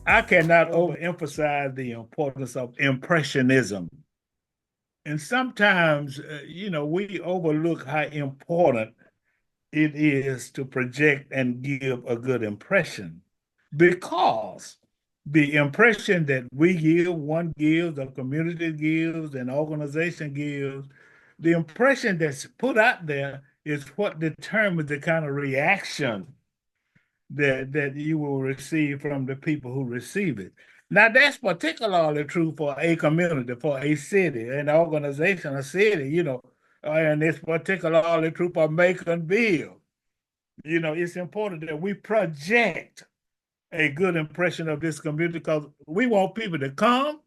I cannot overemphasize the importance of impressionism. And sometimes, we overlook how important it is to project and give a good impression because the impression that we give, one gives, a community gives, an organization gives, the impression that's put out there is what determines the kind of reaction that you will receive from the people who receive it. Now, that's particularly true for a community, for a city, an organization, a city, and it's particularly true for Maconville. It's important that we project a good impression of this community because we want people to come.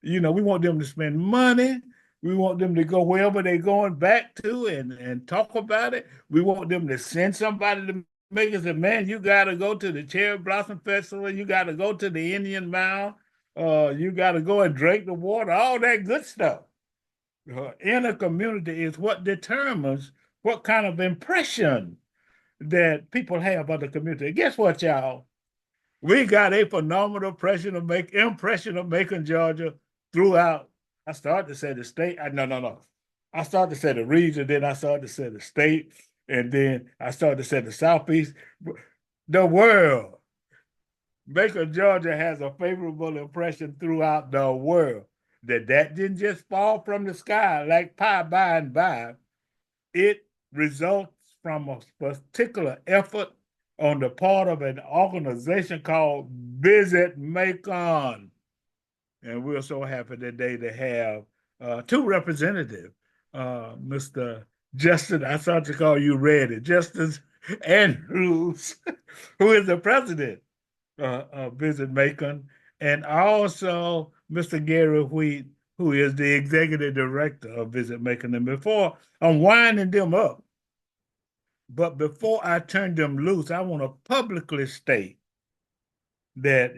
We want them to spend money. We want them to go wherever they're going back to and talk about it. We want them to send somebody to make us say, man, you got to go to the Cherry Blossom Festival. You got to go to the Indian Mound. You got to go and drink the water, all that good stuff. In a community is what determines what kind of impression that people have of the community. Guess what, y'all? We got a phenomenal impression of Macon, Georgia throughout. I started to say the state. No. I started to say the region, then I started to say the state, and then I started to say the Southeast. The world. Macon, Georgia has a favorable impression throughout the world. That didn't just fall from the sky like pie by and by. It results from a particular effort on the part of an organization called Visit Macon. And we're so happy today to have two representatives, Mr. Justin, I thought to call you Reddy, Justin Andrews, who is the president of Visit Macon, and also Mr. Gary Wheat, who is the executive director of Visit Macon. And before I'm winding them up, but before I turn them loose, I want to publicly state that,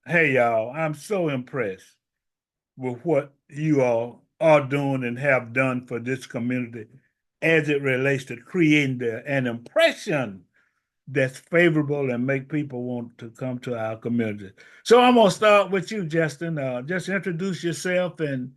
hey, y'all, I'm so impressed with what you all are doing and have done for this community as it relates to creating an impression that's favorable and make people want to come to our community. So I'm gonna start with you, Justin. Just introduce yourself and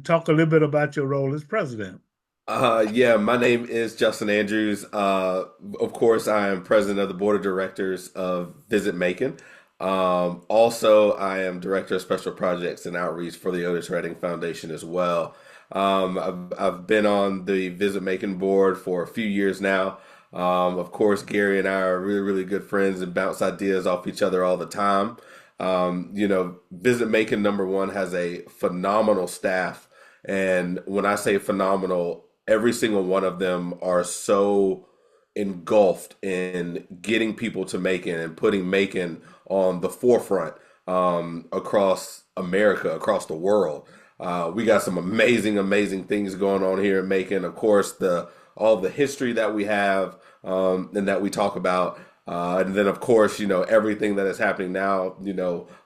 talk a little bit about your role as president. Yeah, my name is Justin Andrews. Of course, I am president of the board of directors of Visit Macon. Also, I am director of special projects and outreach for the Otis Redding Foundation as well. I've been on the Visit Macon board for a few years now. Of course, Gary and I are really, really good friends and bounce ideas off each other all the time. Visit Macon number one has a phenomenal staff. And when I say phenomenal, every single one of them are so engulfed in getting people to Macon and putting Macon on the forefront across America, across the world. We got some amazing, amazing things going on here in Macon. Of course, the all the history that we have and that we talk about. And then, of course, everything that is happening now.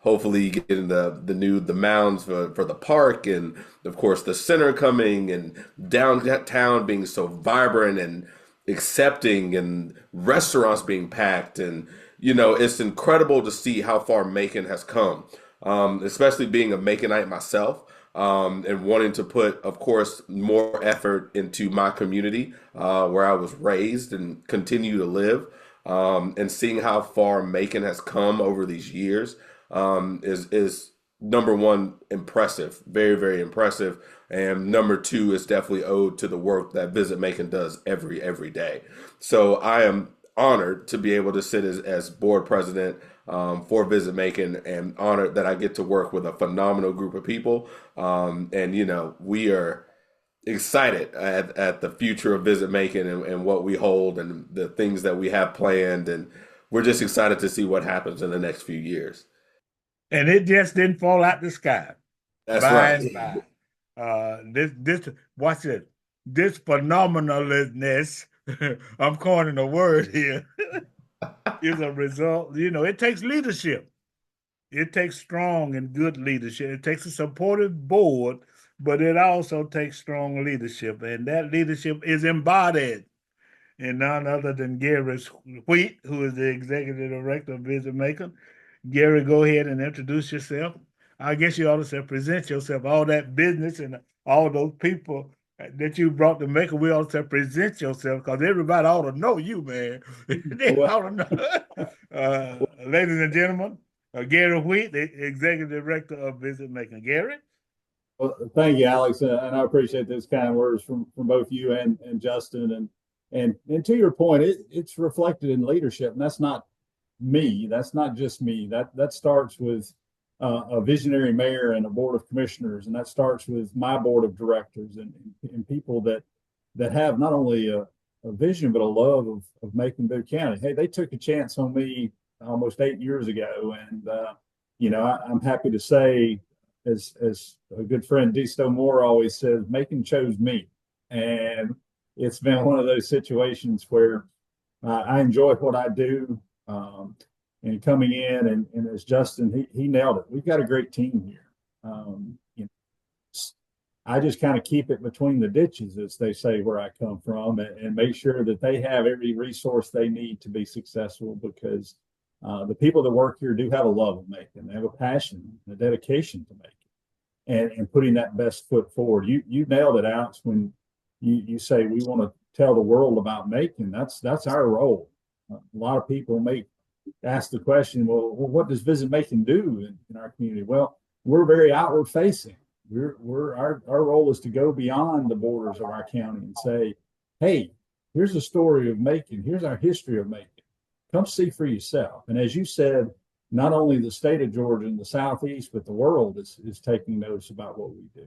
Hopefully, getting the mounds for the park, and of course, the center coming, and downtown being so vibrant and accepting, and restaurants being packed, and it's incredible to see how far Macon has come. Especially being a Maconite myself. And wanting to put, of course, more effort into my community where I was raised and continue to live and seeing how far Macon has come over these years is number one impressive, very very impressive, and number two is definitely owed to the work that Visit Macon does every day. So I am honored to be able to sit as board president for Visit Macon, and honored that I get to work with a phenomenal group of people. And we are excited at the future of Visit Macon and what we hold and the things that we have planned. And we're just excited to see what happens in the next few years. And it just didn't fall out the sky That's by right. and by. This watch it. This phenomenalness, I'm coining a word here, is a result. It takes leadership. It takes strong and good leadership. It takes a supportive board, but it also takes strong leadership. And that leadership is embodied in none other than Gary Wheat, who is the executive director of Visit Macon. Gary, go ahead and introduce yourself. I guess you ought to say present yourself, all that business and all those people that you brought to Macon. We ought to say present yourself because everybody ought to know you, man. They Well, ought to know. Ladies and gentlemen, Gary Wheat, the Executive Director of Visit Macon. Gary? well, thank you, Alex, and I appreciate those kind words from both you and Justin. And to your point, it's reflected in leadership, and that's not me. That's not just me. That starts with a visionary mayor and a board of commissioners, and that starts with my board of directors and people that have not only a vision but a love of making Bibb County. Hey, they took a chance on me almost 8 years ago, and I'm happy to say, as a good friend D. Stowe Moore always says, Macon chose me, and it's been one of those situations where I enjoy what I do. And coming in and as Justin, he nailed it. We've got a great team here. I just kind of keep it between the ditches, as they say, where I come from, and make sure that they have every resource they need to be successful, because the people that work here do have a love of making. They have a passion, a dedication to making, and putting that best foot forward. You nailed it, Alex, when you say we want to tell the world about making. That's our role. A lot of people ask the question, well, what does Visit Macon do in our community? Well, we're very outward facing. Our role is to go beyond the borders of our county and say, hey, here's the story of Macon. Here's our history of Macon. Come see for yourself. And as you said, not only the state of Georgia and the Southeast, but the world is taking notice about what we do.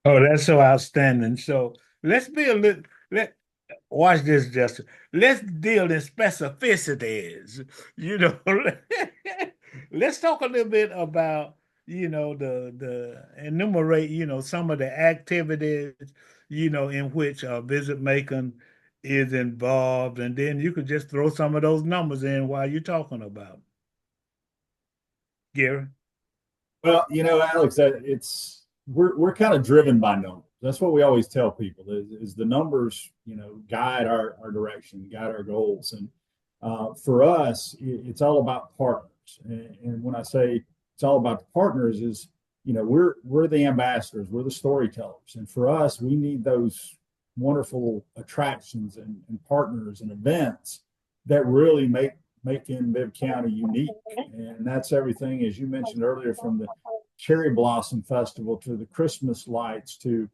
Oh, that's so outstanding. So let's be a little, watch this, Justin. Let's deal in specificities. You know, let's talk a little bit about, the enumerate, some of the activities, in which Visit Macon is involved, and then you could just throw some of those numbers in while you're talking about Gary. Well, Alex, we're kind of driven by numbers. That's what we always tell people is the numbers, guide our direction, guide our goals. And for us, it's all about partners. And when I say it's all about the partners, is we're the ambassadors, we're the storytellers, and for us, we need those wonderful attractions and partners and events that really making Bibb County unique. And that's everything, as you mentioned earlier, from the Cherry Blossom Festival to the Christmas lights to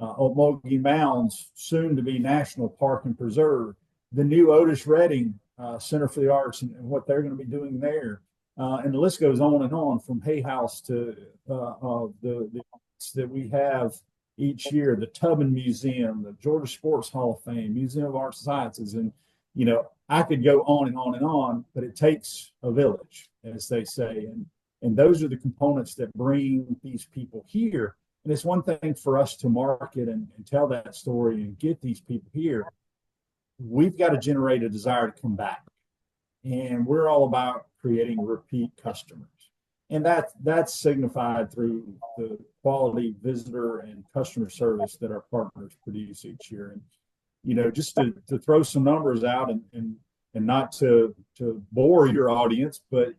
Omogie Mounds, soon to be National Park and Preserve, the new Otis Redding Center for the Arts and what they're going to be doing there. And the list goes on and on, from Hay House to the that we have each year, the Tubman Museum, the Georgia Sports Hall of Fame, Museum of Arts and Sciences. And, I could go on and on and on, but it takes a village, as they say. And those are the components that bring these people here. And it's one thing for us to market and tell that story and get these people here. We've got to generate a desire to come back. And we're all about creating repeat customers. And that's signified through the quality visitor and customer service that our partners produce each year. And, just to throw some numbers out and not to bore your audience, but,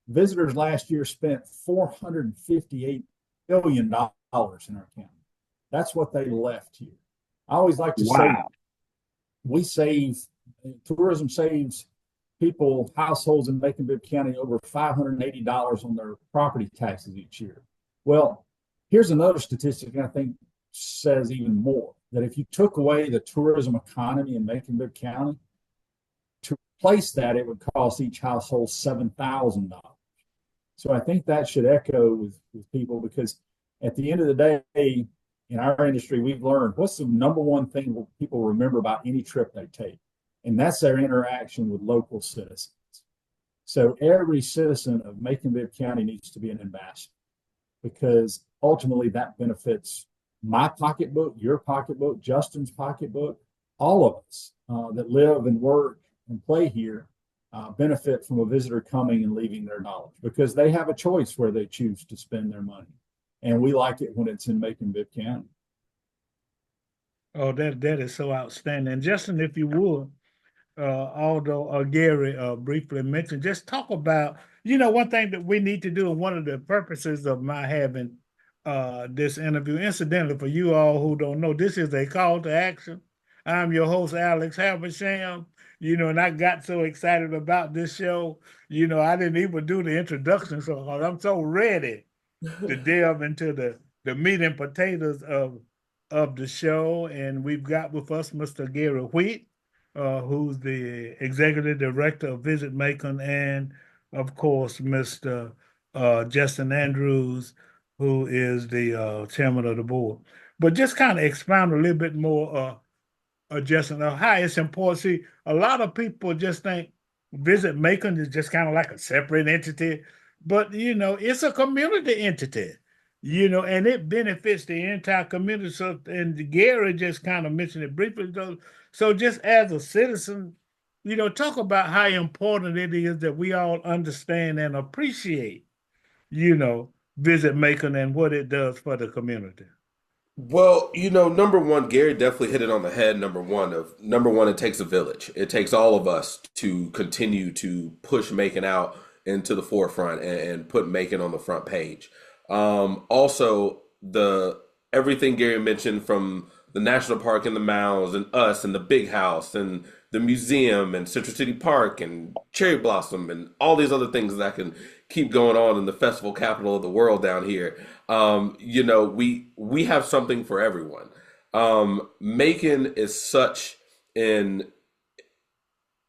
visitors last year spent $458 billion in our county. That's what they left here. I always like to say, tourism saves people, households in Macon-Bibb County over $580 on their property taxes each year. Well, here's another statistic I think says even more, that if you took away the tourism economy in Macon-Bibb County, to replace that, it would cost each household $7,000. So I think that should echo with people, because at the end of the day, in our industry, we've learned what's the number one thing people remember about any trip they take, and that's their interaction with local citizens. So every citizen of Macon-Bibb County needs to be an ambassador, because ultimately that benefits my pocketbook, your pocketbook, Justin's pocketbook, all of us that live and work and play here benefit from a visitor coming and leaving their knowledge, because they have a choice where they choose to spend their money. And we like it when it's in Macon-Bibb County. Oh, that is so outstanding. And Justin, if you would, although Gary briefly mentioned, just talk about, one thing that we need to do, and one of the purposes of my having this interview, incidentally, for you all who don't know, this is a call to action. I'm your host, Alex Habersham, and I got so excited about this show, I didn't even do the introduction, so I'm so ready to delve into the meat and potatoes of the show. And we've got with us Mr. Gary Wheat, who's the executive director of Visit Macon, and of course Mr. Justin Andrews, who is the chairman of the board. But just kind of expound a little bit more, Justin, how it's important. See, a lot of people just think Visit Macon is just kind of like a separate entity, but it's a community entity, and it benefits the entire community. So, and Gary just kind of mentioned it briefly. So just as a citizen, talk about how important it is that we all understand and appreciate, Visit Macon and what it does for the community. Well, number one, Gary definitely hit it on the head. Number one, it takes a village. It takes all of us to continue to push Macon out into the forefront and put Macon on the front page. Also, the everything Gary mentioned, from the national park and the mounds and us and the big house and the museum and Central City Park and Cherry Blossom and all these other things that can keep going on in the festival capital of the world down here. We have something for everyone. Macon is such an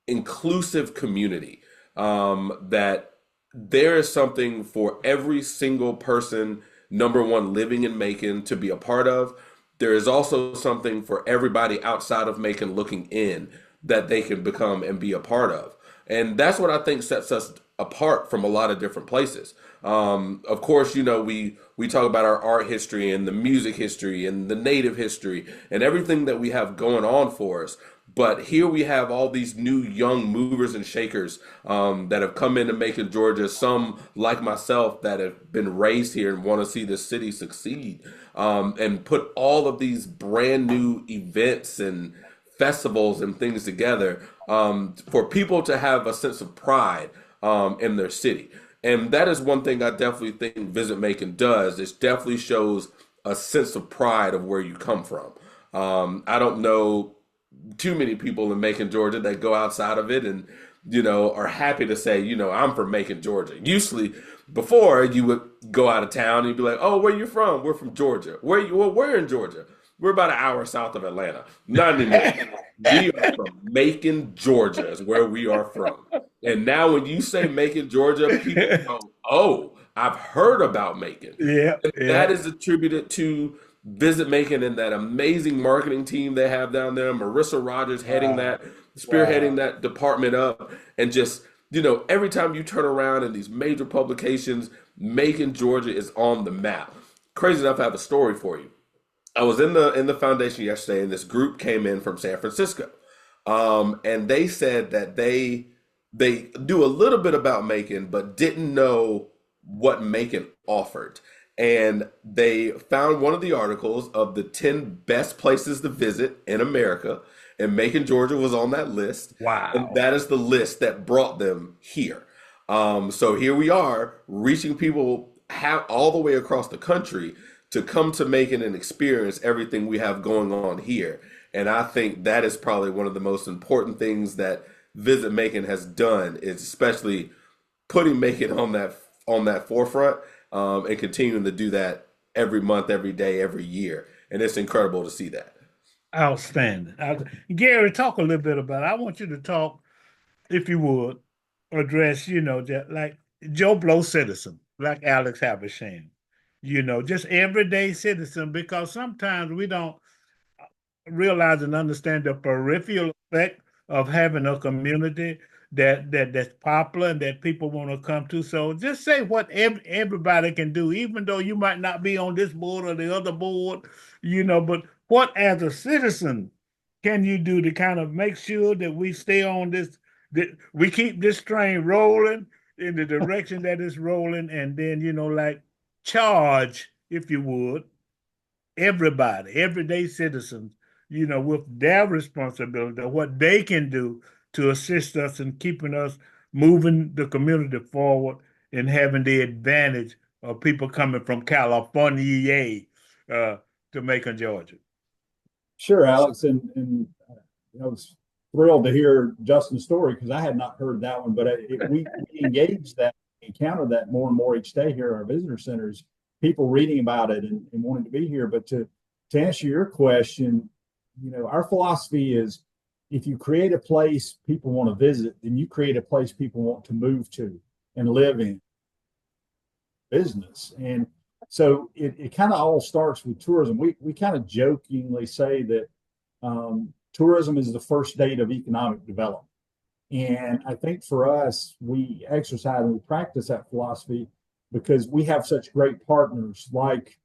inclusive community, that there is something for every single person, number one, living in Macon to be a part of. There is also something for everybody outside of Macon looking in that they can become and be a part of. And that's what I think sets us apart from a lot of different places. Of course, we talk about our art history and the music history and the native history and everything that we have going on for us. But here we have all these new young movers and shakers, that have come into Macon, Georgia. Some, like myself, that have been raised here and want to see the city succeed, and put all of these brand new events and festivals and things together, for people to have a sense of pride, in their city. And that is one thing I definitely think Visit Macon does. It definitely shows a sense of pride of where you come from. I don't know too many people in Macon, Georgia that go outside of it and, are happy to say, I'm from Macon, Georgia. Usually before, you would go out of town and you'd be like, oh, where you from? We're from Georgia. Where you? Well, we're in Georgia. We're about an hour south of Atlanta. Not anymore. We are from Macon, Georgia is where we are from. And now when you say Macon, Georgia, people go, oh, I've heard about Macon. Yeah, And yeah. that is attributed to Visit Macon and that amazing marketing team they have down there. Marissa Rogers heading Wow. that, spearheading Wow. that department up. And just, every time you turn around in these major publications, Macon, Georgia is on the map. Crazy enough, I have a story for you. I was in the foundation yesterday, and this group came in from San Francisco, and they said that they do a little bit about Macon, but didn't know what Macon offered. And they found one of the articles of the 10 best places to visit in America, and Macon, Georgia was on that list. And Wow. that is the list that brought them here. So here we are, reaching people all the way across the country to come to Macon and experience everything we have going on here. And I think that is probably one of the most important things that Visit Macon has done, is especially putting Macon on that forefront, and continuing to do that every month, every day, every year. And it's incredible to see that. Outstanding. Gary, talk a little bit about it. I want you to talk, if you would, address, just like Joe Blow citizen, like Alex Habersham, just everyday citizen, because sometimes we don't realize and understand the peripheral effect of having a community that's popular and that people want to come to. So just say what everybody can do, even though you might not be on this board or the other board, but what as a citizen can you do to kind of make sure that we stay on this, that we keep this train rolling in the direction that it's rolling, and then, like charge, if you would, everybody, everyday citizens, with their responsibility of what they can do to assist us in keeping us moving the community forward and having the advantage of people coming from California to Macon, Georgia. Sure, Alex, and I was thrilled to hear Justin's story because I had not heard that one. But we engage that, encounter that more and more each day here at our visitor centers. People reading about it and wanting to be here. But to answer your question, our philosophy is if you create a place people want to visit, then you create a place people want to move to and live in business. And so it kind of all starts with tourism. We kind of jokingly say that tourism is the first date of economic development. And I think for us, we exercise and we practice that philosophy because we have such great partners like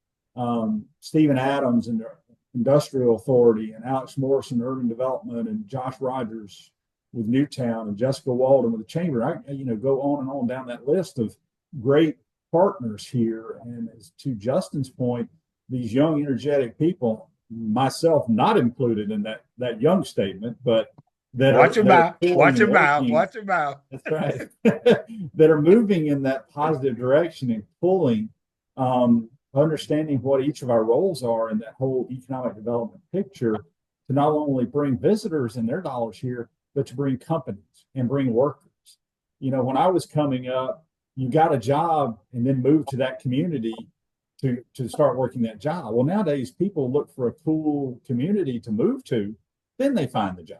Stephen Adams and the Industrial Authority and Alex Morrison, Urban Development, and Josh Rogers with Newtown and Jessica Walden with the Chamber. I go on and on down that list of great partners here. And as to Justin's point, these young, energetic people, myself not included in that young statement, but that watch your mouth. That's right. That are moving in that positive direction and pulling, understanding what each of our roles are in that whole economic development picture to not only bring visitors and their dollars here, but to bring companies and bring workers. When I was coming up, you got a job and then moved to that community to start working that job. Well, nowadays people look for a cool community to move to, then they find the job.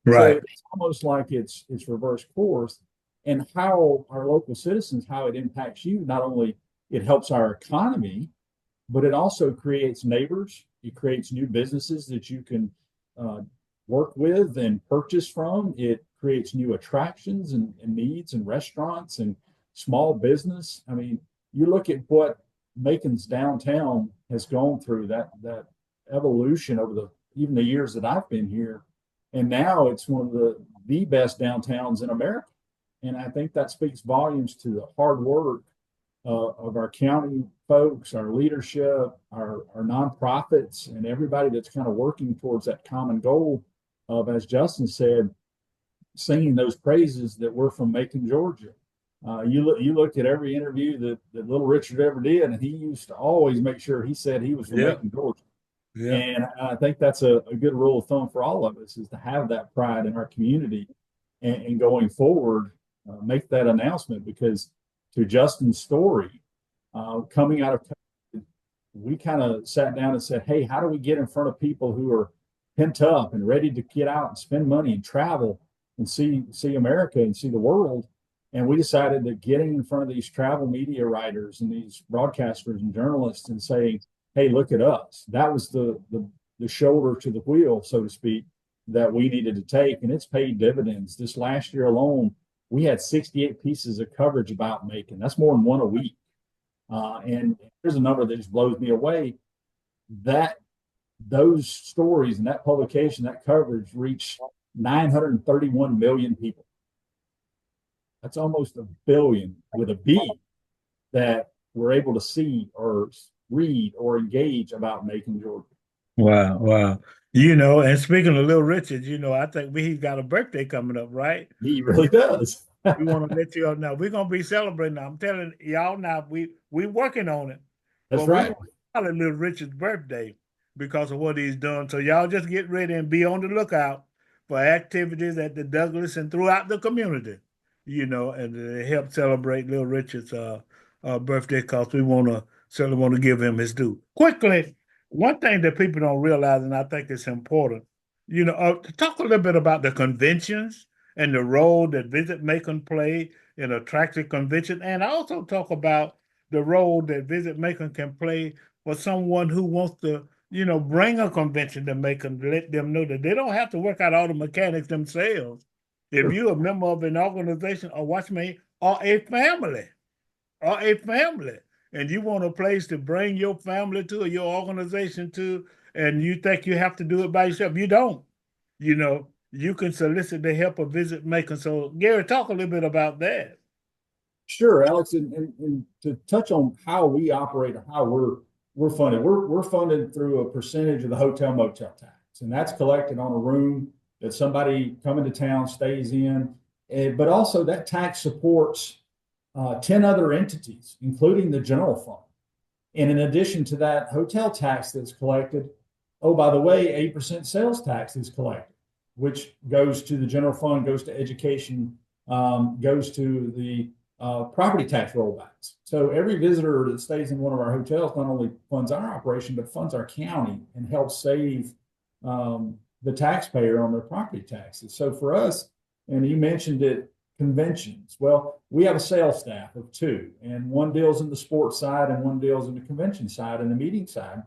Right. So it's almost like it's reverse course. And how our local citizens, how it impacts you, not only it helps our economy, but it also creates neighbors. It creates new businesses that you can work with and purchase from. It creates new attractions and needs and restaurants and small business. I mean, you look at what Macon's downtown has gone through, that evolution over even the years that I've been here, and now it's one of the best downtowns in America. And I think that speaks volumes to the hard work of our county folks, our leadership, our nonprofits, and everybody that's kind of working towards that common goal of, as Justin said, singing those praises that we're from Macon, Georgia. You looked at every interview that Little Richard ever did, and he used to always make sure he said he was from Macon, Georgia. Yeah. And I think that's a good rule of thumb for all of us, is to have that pride in our community and going forward, make that announcement. Because to Justin's story, coming out of COVID, we kind of sat down and said, hey, how do we get in front of people who are pent up and ready to get out and spend money and travel and see America and see the world? And we decided that getting in front of these travel media writers and these broadcasters and journalists and saying, hey, look at us. That was the shoulder to the wheel, so to speak, that we needed to take. And it's paid dividends. This last year alone, we had 68 pieces of coverage about Macon. That's more than one a week. And there's a number that just blows me away. Those stories and that publication, that coverage reached 931 million people. That's almost a billion with a B that we're able to see or read or engage about Macon, Georgia. Wow. And speaking of Little Richard, I think he's got a birthday coming up, right? He really does. We want to let you all know. We're going to be celebrating. I'm telling y'all now, we working on it. That's right. We're celebrating Little Richard's birthday because of what he's done. So y'all just get ready and be on the lookout for activities at the Douglas and throughout the community, and help celebrate Little Richard's birthday, because we certainly want to give him his due. Quickly, one thing that people don't realize, and I think it's important, to talk a little bit about the conventions and the role that Visit Macon play in attracting convention, and also talk about the role that Visit Macon can play for someone who wants to, bring a convention to Macon, to let them know that they don't have to work out all the mechanics themselves. If you're a member of an organization, or watch me, or a family, and you want a place to bring your family to, or your organization to, and you think you have to do it by yourself, you don't. You can solicit the help of Visit Macon. So, Gary, talk a little bit about that. Sure, Alex, and to touch on how we operate, how we're funded. We're funded through a percentage of the hotel motel tax, and that's collected on a room that somebody coming to town stays in. But also that tax supports 10 other entities, including the general fund. And in addition to that hotel tax that's collected, oh, by the way, 8% sales tax is collected, which goes to the general fund, goes to education, goes to the property tax rollbacks. So every visitor that stays in one of our hotels not only funds our operation, but funds our county and helps save the taxpayer on their property taxes. So for us, and you mentioned it, conventions. Well, we have a sales staff of two, and one deals in the sports side and one deals in the convention side and the meeting side.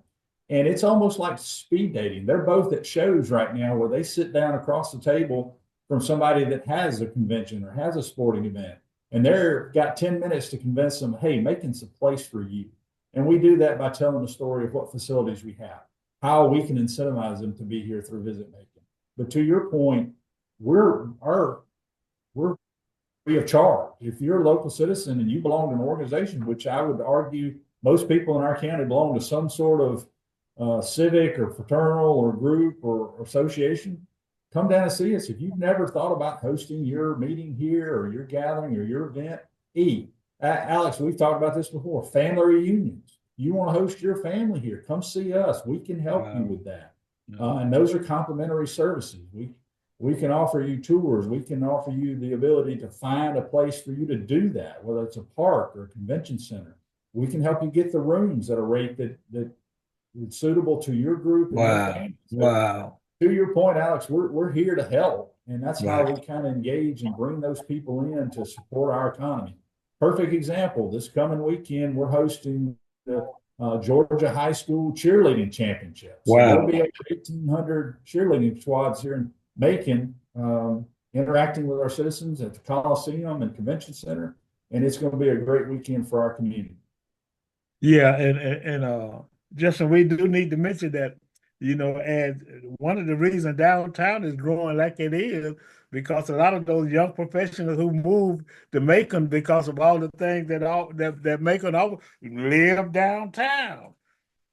And it's almost like speed dating. They're both at shows right now where they sit down across the table from somebody that has a convention or has a sporting event. And they're got 10 minutes to convince them, hey, Macon's a place for you. And we do that by telling the story of what facilities we have, how we can incentivize them to be here through Visit Macon. But to your point, we're free of charge. If you're a local citizen and you belong to an organization, which I would argue most people in our county belong to some sort of civic or fraternal or group or association, come down and see us. If you've never thought about hosting your meeting here or your gathering or your event, Alex, we've talked about this before, family reunions. You want to host your family here, come see us. We can help you with that. And those are complimentary services. We can offer you tours. We can offer you the ability to find a place for you to do that, whether it's a park or a convention center. We can help you get the rooms at a rate that is suitable to your group and your family. So, to your point, Alex, we're here to help. And that's how we kind of engage and bring those people in to support our economy. Perfect example, this coming weekend, we're hosting the Georgia High School Cheerleading Championship. So there'll be 1,800 cheerleading squads here in Macon, interacting with our citizens at the Coliseum and Convention Center, and it's going to be a great weekend for our community. Yeah, and Justin, we do need to mention that, as one of the reasons downtown is growing like it is, because a lot of those young professionals who moved to Macon because of all the things that Macon live downtown,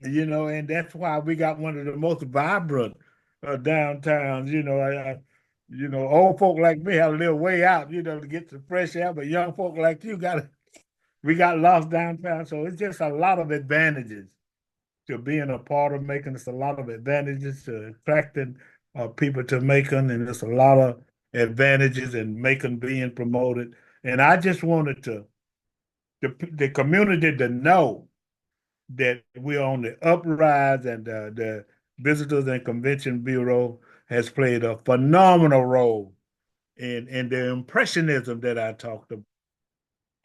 and that's why we got one of the most vibrant downtowns. Old folk like me have to live way out, to get the fresh air, but young folk like you we got lost downtown. So it's just a lot of advantages to being a part of Macon. It's a lot of advantages to attracting people to Macon, and there's a lot of advantages in Macon being promoted. And I just wanted the community to know that we're on the uprise, and the Visitors and Convention Bureau has played a phenomenal role in the impressionism that I talked about.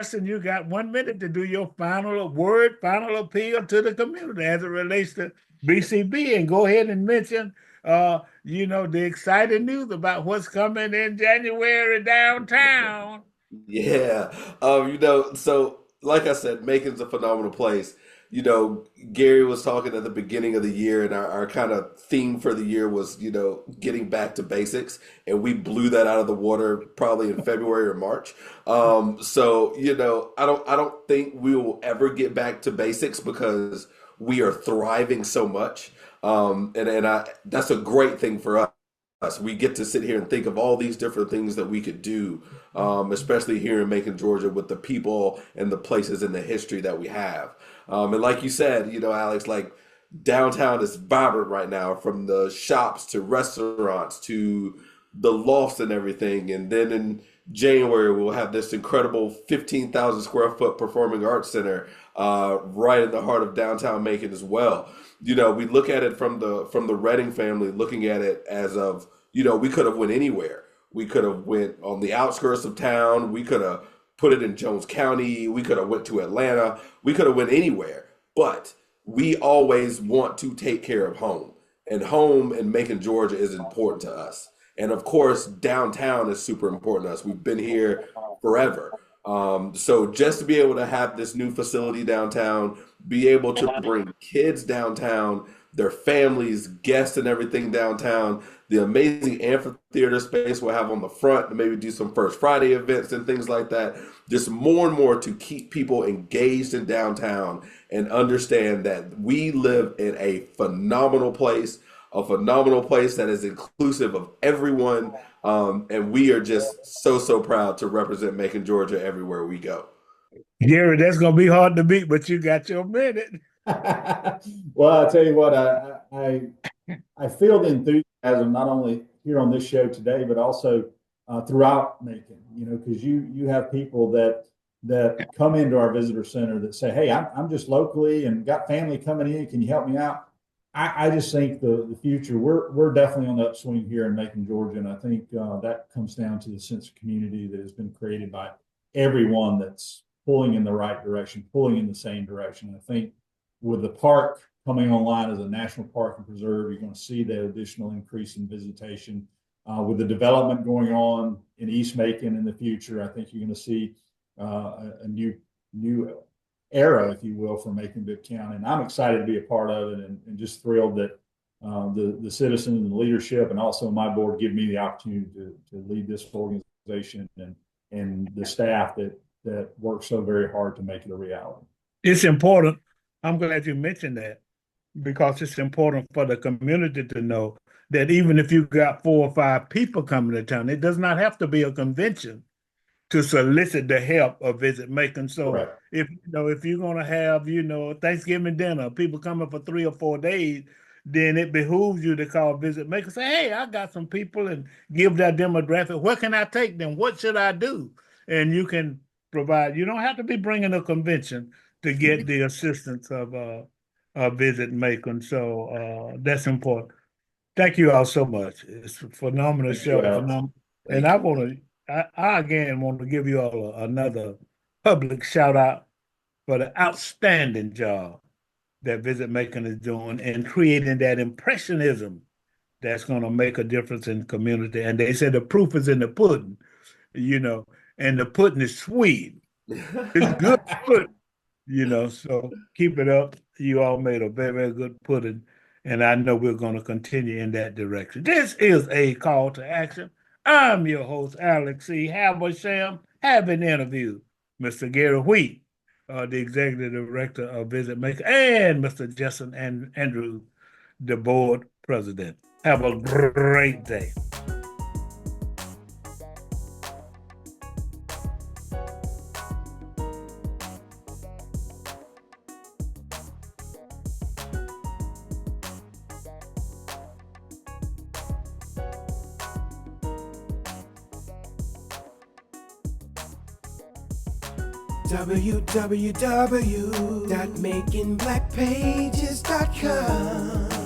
Justin, you got 1 minute to do your final appeal to the community as it relates to BCB, and go ahead and mention, the exciting news about what's coming in January downtown. Yeah. So like I said, Macon's a phenomenal place. Gary was talking at the beginning of the year, and our kind of theme for the year was, getting back to basics. And we blew that out of the water probably in February or March. I don't think we will ever get back to basics because we are thriving so much. That's a great thing for us. We get to sit here and think of all these different things that we could do, especially here in Macon, Georgia, with the people and the places and the history that we have. And like you said, Alex, like downtown is vibrant right now, from the shops to restaurants to the lofts and everything. And then in January, we'll have this incredible 15,000 square foot performing arts center right in the heart of downtown Macon as well. We look at it from the Redding family, looking at it as of, we could have went anywhere. We could have went on the outskirts of town. We could have put it in Jones County. We could have went to Atlanta. We could have went anywhere. But we always want to take care of home. And home in Macon, Georgia is important to us. And of course, downtown is super important to us. We've been here forever. So just to be able to have this new facility downtown, be able to bring kids downtown, their families, guests, and everything downtown, the amazing amphitheater space we'll have on the front to maybe do some First Friday events and things like that. Just more and more to keep people engaged in downtown and understand that we live in a phenomenal place. a phenomenal place that is inclusive of everyone. And we are just so proud to represent Macon, Georgia everywhere we go. Gary, that's gonna be hard to beat, but you got your minute. Well, I tell you what, I feel the enthusiasm not only here on this show today, but also throughout Macon. You know, because you have people that come into our visitor center that say, "Hey, I'm just locally and got family coming in. Can you help me out?" I just think the future we're definitely on the upswing here in Macon, Georgia, and I think that comes down to the sense of community that has been created by everyone that's pulling in the right direction, pulling in the same direction. I think with the park coming online as a national park and preserve, you're going to see the additional increase in visitation. With the development going on in East Macon in the future, I think you're going to see a new era, if you will, for Macon-Bibb County. And I'm excited to be a part of it, and just thrilled that the citizens and the leadership and also my board give me the opportunity to lead this organization and the staff that works so very hard to make it a reality. It's important. I'm glad you mentioned that, because it's important for the community to know that even if you got 4 or 5 people coming to town, it does not have to be a convention to solicit the help of Visit Macon. So Right. if you're gonna have, Thanksgiving dinner, people coming for 3 or 4 days, then it behooves you to call Visit Macon. Say, hey, I got some people, and give that demographic. Where can I take them? What should I do? And you can provide. You don't have to be bringing a convention to get the assistance of Visit Macon. So that's important. Thank you all so much. It's a phenomenal Thank you, show. Alex. And I again want to give you all another public shout out for the outstanding job that Visit Macon is doing in creating that impressionism that's going to make a difference in the community. And they said the proof is in the pudding, and the pudding is sweet. It's good pudding. So keep it up. You all made a very, very good pudding, and I know we're going to continue in that direction. This is a call to action. I'm your host, Alex C. Habersham. Have an interview, Mr. Gary Wheat, the Executive Director of Visit Macon, and Mr. Justin Andrews, the Board President. Have a great day. www.makingblackpages.com